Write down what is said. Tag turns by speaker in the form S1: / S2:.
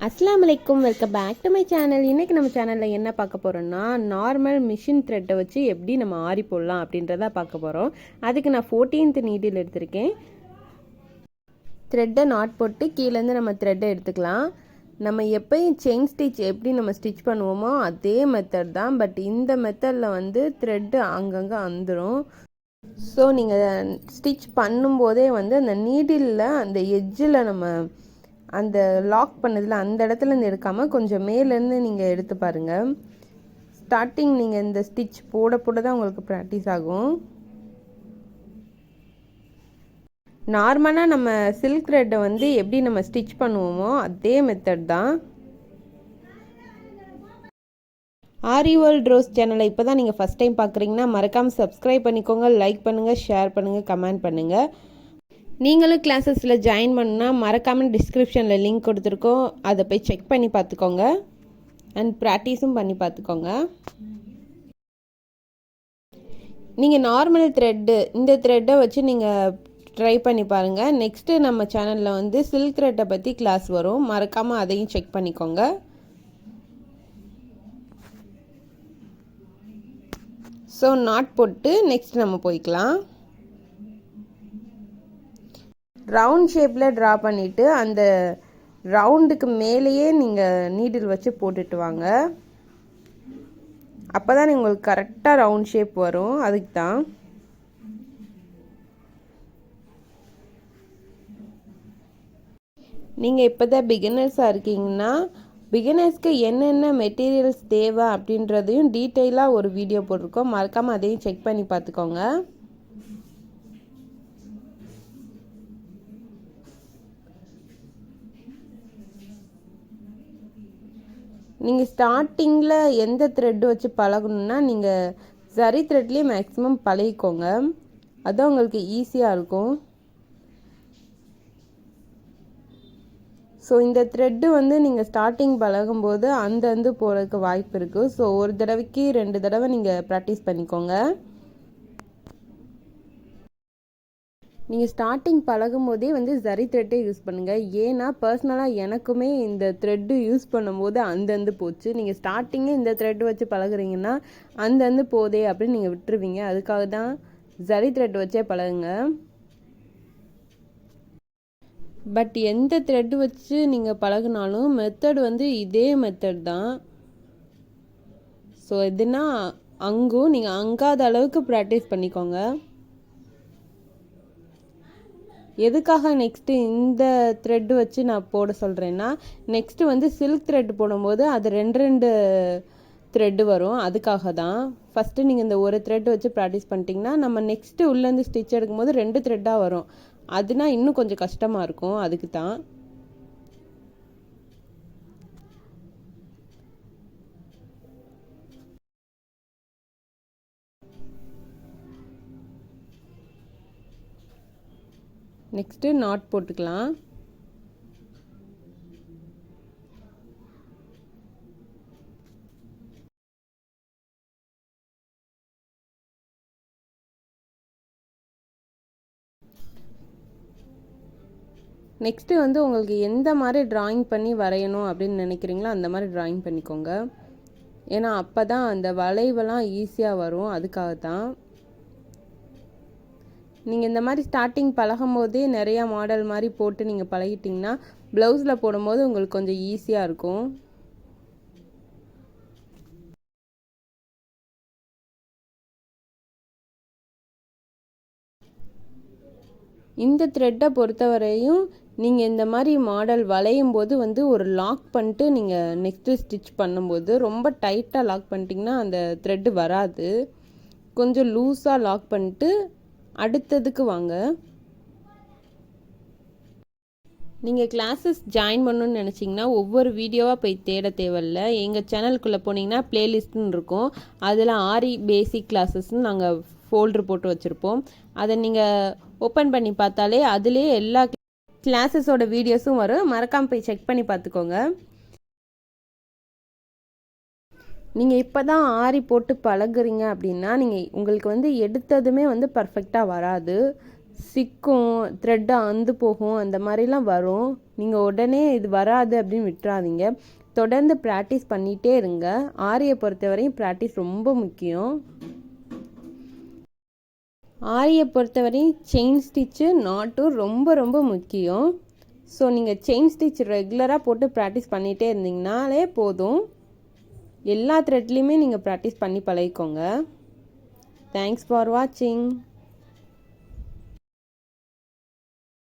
S1: அஸ்ஸலாமு அலைக்கும், welcome back to my channel. இன்றைக்கி நம்ம சேனலில் என்ன பார்க்க போகிறோன்னா, நார்மல் மிஷின் த்ரெட்டை வச்சு எப்படி நம்ம ஆரி போடலாம் அப்படின்றத பார்க்க போகிறோம். அதுக்கு நான் 14th நீடில் எடுத்திருக்கேன். த்ரெட்டை நாட் போட்டு கீழேருந்து நம்ம த்ரெட்டை எடுத்துக்கலாம். நம்ம எப்பயும் செயின் ஸ்டிச் எப்படி நம்ம ஸ்டிச் பண்ணுவோமோ அதே மெத்தட் தான். பட் இந்த மெத்தடில் வந்து த்ரெட்டு அங்கங்கே வந்துடும். ஸோ நீங்கள் ஸ்டிச் பண்ணும்போதே வந்து அந்த நீடிலில் அந்த எட்ஜில் நம்ம அந்த லாக் பண்ணதில் அந்த இடத்துலேருந்து எடுக்காமல் கொஞ்சம் மேலேருந்து நீங்கள் எடுத்து பாருங்கள். ஸ்டார்டிங் நீங்கள் இந்த ஸ்டிச் போட போட தான் உங்களுக்கு ப்ராக்டிஸ் ஆகும். நார்மலாக நம்ம சில்க் த்ரெட்டை வந்து எப்படி நம்ம ஸ்டிச் பண்ணுவோமோ அதே மெத்தட் தான். ஆரி வேர்ல்ட் ரோஸ் சேனலை இப்போ தான் நீங்கள் ஃபஸ்ட் டைம் பார்க்குறீங்கன்னா மறக்காமல் சப்ஸ்கிரைப் பண்ணிக்கோங்க, லைக் பண்ணுங்கள், ஷேர் பண்ணுங்கள், கமெண்ட் பண்ணுங்கள். நீங்களும் கிளாஸஸில் ஜாயின் பண்ணால் மறக்காமல் டிஸ்கிரிப்ஷனில் லிங்க் கொடுத்துருக்கோம், அதை போய் செக் பண்ணி பார்த்துக்கோங்க அண்ட் ப்ராக்டிஸும் பண்ணி பார்த்துக்கோங்க. நீங்கள் நார்மல் த்ரெட்டு இந்த த்ரெட்டை வச்சு நீங்கள் ட்ரை பண்ணி பாருங்கள். நெக்ஸ்ட்டு நம்ம சேனலில் வந்து சில்க் த்ரெட்டை பற்றி கிளாஸ் வரும், மறக்காமல் அதையும் செக் பண்ணிக்கோங்க. ஸோ நாட் போட்டு நெக்ஸ்ட் நம்ம போய்க்கலாம். ரவுண்ட் ஷேப்பில் ட்ரா பண்ணிவிட்டு அந்த ரவுண்டுக்கு மேலேயே நீங்கள் நீடில் வச்சு போட்டுட்டு வாங்க. அப்போ தான் உங்களுக்கு கரெக்டாக ரவுண்ட் ஷேப் வரும். அதுக்கு தான் நீங்கள் இப்போ தான் பிகினர்ஸாக இருக்கீங்கன்னா பிகினர்ஸ்க்கு என்னென்ன மெட்டீரியல்ஸ் தேவை அப்படின்றதையும் டீட்டெயிலாக ஒரு வீடியோ போட்டிருக்கோம், மறக்காமல் அதையும் செக் பண்ணி பார்த்துக்கோங்க. நீங்கள் ஸ்டார்டிங்கில் எந்த த்ரெட் வச்சு பழகணுன்னா நீங்கள் சரி த்ரெட்லேயே மேக்ஸிமம் பழகிக்கோங்க, அதுதான் உங்களுக்கு ஈஸியாக இருக்கும். ஸோ இந்த த்ரெட்டு வந்து நீங்கள் ஸ்டார்டிங் பழகும்போது அந்த போகிறதுக்கு வாய்ப்பு இருக்குது. ஸோ ஒரு தடவைக்கு 2 தடவை நீங்கள் ப்ராக்டிஸ் பண்ணிக்கோங்க. நீங்கள் ஸ்டார்டிங் பழகும் போதே வந்து சரி த்ரெட்டே யூஸ் பண்ணுங்கள். ஏன்னா பர்சனலாக எனக்குமே இந்த த்ரெட்டு யூஸ் பண்ணும்போது அந்த போச்சு. நீங்கள் ஸ்டார்டிங்கே இந்த த்ரெட்டு வச்சு பழகுறீங்கன்னா அந்த போதே அப்படின்னு நீங்கள் விட்டுருவீங்க. அதுக்காக தான் சரி த்ரெட் வச்சே பழகுங்க. பட் எந்த த்ரெட்டு வச்சு நீங்கள் பழகுனாலும் மெத்தட் வந்து இதே மெத்தட் தான். ஸோ எதுனா அங்கும் நீங்கள் அங்காத அளவுக்கு ப்ராக்டிஸ் பண்ணிக்கோங்க. எதுக்காக நெக்ஸ்ட்டு இந்த த்ரெட்டு வச்சு நான் போட சொல்கிறேன்னா, நெக்ஸ்ட்டு வந்து சில்க் த்ரெட் போடும்போது அது 2 த்ரெட்டு வரும், அதுக்காக தான். ஃபஸ்ட்டு நீங்கள் இந்த ஒரு த்ரெட் வச்சு ப்ராக்டிஸ் பண்ணிட்டீங்கன்னா நம்ம நெக்ஸ்ட்டு உள்ளேருந்து ஸ்டிச் எடுக்கும்போது 2 த்ரெட்டாக வரும். அதுனா இன்னும் கொஞ்சம் கஷ்டமாக இருக்கும், அதுக்கு தான். நெக்ஸ்ட்டு நாட் போட்டுக்கலாம். நெக்ஸ்ட்டு வந்து உங்களுக்கு எந்த மாதிரி ட்ராயிங் பண்ணி வரையணும் அப்படின்னு நினைக்கிறீங்களோ அந்த மாதிரி ட்ராயிங் பண்ணிக்கோங்க. ஏன்னா அப்போ தான் அந்த வளைவெல்லாம் ஈஸியாக வரும், அதுக்காக தான். நீங்கள் இந்த மாதிரி ஸ்டார்டிங் பழகும் போதே நிறையா மாடல் மாதிரி போட்டு நீங்கள் பழகிட்டிங்கன்னா ப்ளவுஸில் போடும்போது உங்களுக்கு கொஞ்சம் ஈஸியாக இருக்கும். இந்த த்ரெட்டை பொறுத்தவரையும் நீங்கள் இந்த மாதிரி மாடல் வளையும் போது வந்து ஒரு லாக் பண்ணிட்டு நீங்கள் நெக்ஸ்ட்டு ஸ்டிச் பண்ணும்போது ரொம்ப டைட்டாக லாக் பண்ணிட்டிங்கன்னா அந்த த்ரெட்டு வராது. கொஞ்சம் லூஸாக லாக் பண்ணிட்டு அடுத்ததுக்கு வாங்க. நீங்கள் கிளாஸஸ் ஜாயின் பண்ணணுன்னு நினச்சிங்கன்னா ஒவ்வொரு வீடியோவாக போய் தேட தேவையில்ல. எங்கள் சேனலுக்குள்ளே போனீங்கன்னா ப்ளேலிஸ்ட்டுன்னு இருக்கும், அதில் ஆரி பேசிக் கிளாஸஸ்ன்னு நாங்கள் ஃபோல்டர் போட்டு வச்சுருப்போம். அதை நீங்கள் ஓப்பன் பண்ணி பார்த்தாலே அதிலே எல்லா கிளாஸஸோட வீடியோஸும் வரும், மறக்காமல் போய் செக் பண்ணி பார்த்துக்கோங்க. நீங்கள் இப்போ தான் ஆரி போட்டு பழகுறீங்க அப்படின்னா உங்களுக்கு வந்து எடுத்ததுமே வந்து பர்ஃபெக்டாக வராது. சிக்கும், த்ரெட்டு அந்து போகும், அந்த மாதிரிலாம் வரும். நீங்கள் உடனே இது வராது அப்படின்னு விட்டுறாதீங்க. தொடர்ந்து ப்ராக்டிஸ் பண்ணிகிட்டே இருங்க. ஆரியை பொறுத்தவரையும் ப்ராக்டிஸ் ரொம்ப முக்கியம். ஆரியை பொறுத்தவரையும் செயின் ஸ்டிச்சு நாட்டும் ரொம்ப ரொம்ப முக்கியம். ஸோ நீங்கள் செயின் ஸ்டிச் ரெகுலராக போட்டு ப்ராக்டிஸ் பண்ணிகிட்டே இருந்தீங்கனாலே போதும். எல்லா த்ரெட்லேயுமே நீங்கள் ப்ராக்டிஸ் பண்ணி பழகிக்கோங்க. தேங்க்ஸ் ஃபார் வாட்சிங்.